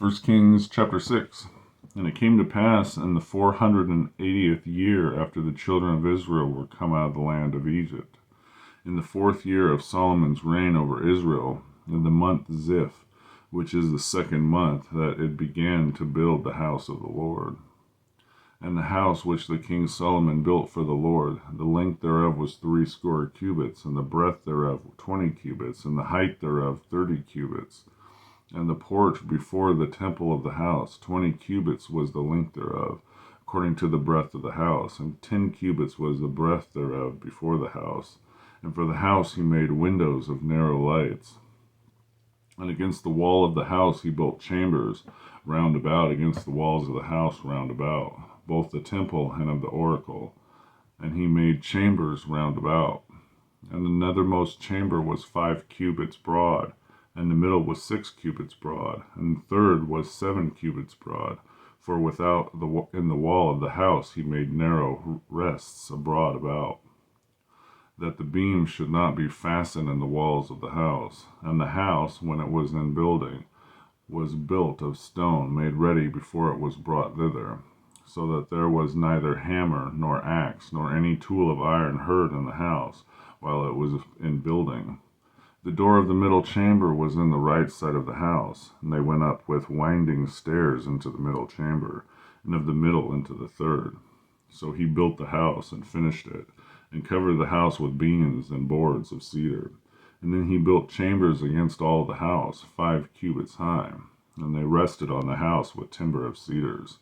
First Kings chapter 6. And it came to pass in the 480th year after the children of Israel were come out of the land of Egypt, in the 4th year of Solomon's reign over Israel, in the month Ziph, which is the 2nd month, that it began to build the house of the Lord. And the house which the king Solomon built for the Lord, the length thereof was 80 cubits, and the breadth thereof 20 cubits, and the height thereof 30 cubits. And the porch before the temple of the house, 20 cubits was the length thereof, according to the breadth of the house, and 10 cubits was the breadth thereof before the house. And for the house he made windows of narrow lights. And against the wall of the house he built chambers round about against the walls of the house round about, both the temple and of the oracle. And he made chambers round about. And the nethermost chamber was 5 cubits broad, and the middle was 6 cubits broad, and the third was 7 cubits broad. For without in the wall of the house he made narrow rests abroad about, that the beams should not be fastened in the walls of the house. And the house, when it was in building, was built of stone, made ready before it was brought thither, so that there was neither hammer nor axe nor any tool of iron heard in the house while it was in building. The door of the middle chamber was in the right side of the house, and they went up with winding stairs into the middle chamber, and of the middle into the third. So he built the house and finished it, and covered the house with beams and boards of cedar. And then he built chambers against all the house, 5 cubits high, and they rested on the house with timber of cedars.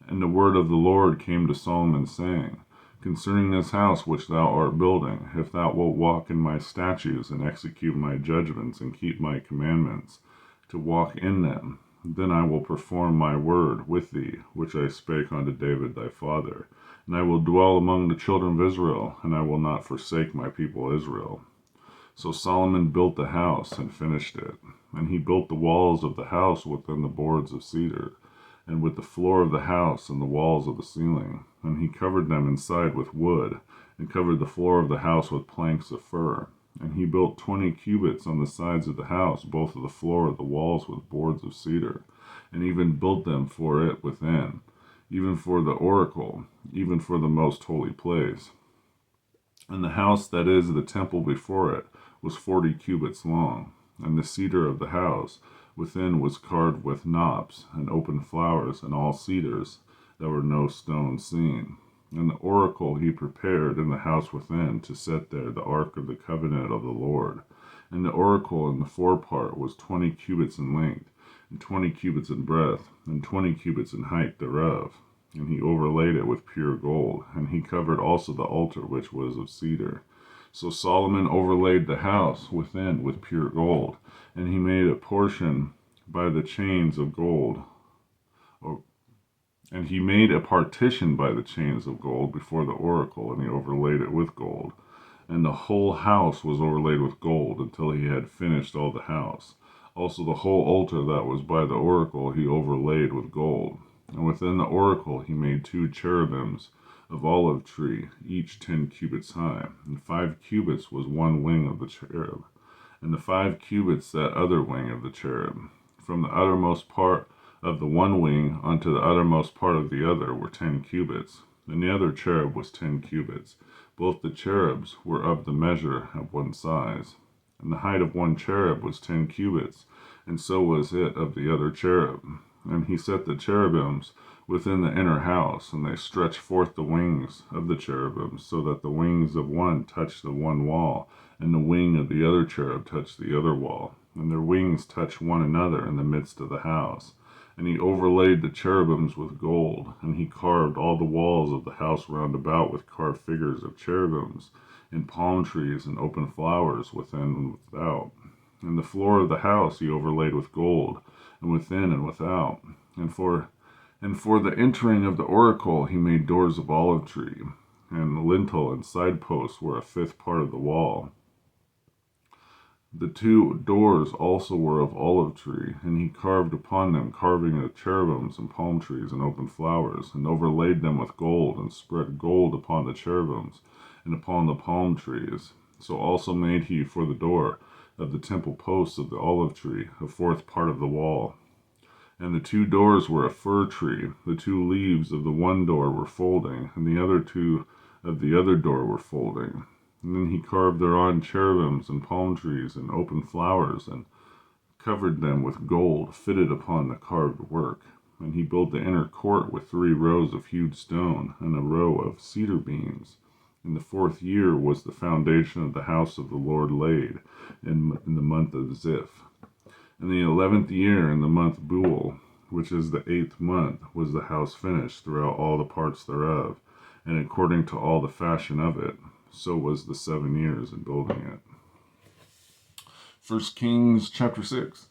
And the word of the Lord came to Solomon, saying, Concerning this house which thou art building, if thou wilt walk in my statutes, and execute my judgments, and keep my commandments, to walk in them, then I will perform my word with thee, which I spake unto David thy father. And I will dwell among the children of Israel, and I will not forsake my people Israel. So Solomon built the house, and finished it. And he built the walls of the house within the boards of cedar, and with the floor of the house and the walls of the ceiling. And he covered them inside with wood, and covered the floor of the house with planks of fir. And he built 20 cubits on the sides of the house, both of the floor of the walls with boards of cedar, and even built them for it within, even for the oracle, even for the most holy place. And the house that is the temple before it was 40 cubits long, and the cedar of the house within was carved with knops and open flowers and all cedars. There were no stones seen. And the oracle he prepared in the house within, to set there the ark of the covenant of the Lord. And the oracle in the forepart was 20 cubits in length, and 20 cubits in breadth, and 20 cubits in height thereof. And he overlaid it with pure gold, and he covered also the altar which was of cedar. So Solomon overlaid the house within with pure gold, and he made a portion by the chains of gold, and he made a partition by the chains of gold before the oracle, and he overlaid it with gold. And the whole house was overlaid with gold until he had finished all the house. Also the whole altar that was by the oracle he overlaid with gold. And within the oracle he made 2 cherubims of olive tree, each 10 cubits high, and 5 cubits was one wing of the cherub, and the 5 cubits that other wing of the cherub. From the uttermost part of the one wing unto the uttermost part of the other were 10 cubits, and the other cherub was 10 cubits. Both the cherubs were of the measure of one size. And the height of one cherub was 10 cubits, and so was it of the other cherub. And he set the cherubims within the inner house, and they stretched forth the wings of the cherubims, so that the wings of one touched the one wall, and the wing of the other cherub touched the other wall, and their wings touched one another in the midst of the house. And he overlaid the cherubims with gold, and he carved all the walls of the house round about with carved figures of cherubims, and palm trees and open flowers within and without. And the floor of the house he overlaid with gold, and within and without. And for the entering of the oracle he made doors of olive tree, and the lintel and side posts were a 5th part of the wall. The 2 doors also were of olive tree, and he carved upon them carving of cherubims and palm trees and open flowers, and overlaid them with gold, and spread gold upon the cherubims and upon the palm trees. So also made he for the door of the temple posts of the olive tree, a 4th part of the wall. And the two doors were a fir tree. The two leaves of the one door were folding, and the other two of the other door were folding. And then he carved thereon cherubims and palm trees and open flowers, and covered them with gold fitted upon the carved work. And he built the inner court with 3 rows of hewed stone, and a row of cedar beams. In the 4th year was the foundation of the house of the Lord laid, in the month of Ziph. In the 11th year, in the month Buhl, which is the 8th month, was the house finished throughout all the parts thereof, and according to all the fashion of it. So was the 7 years in building it. 1 Kings chapter 6.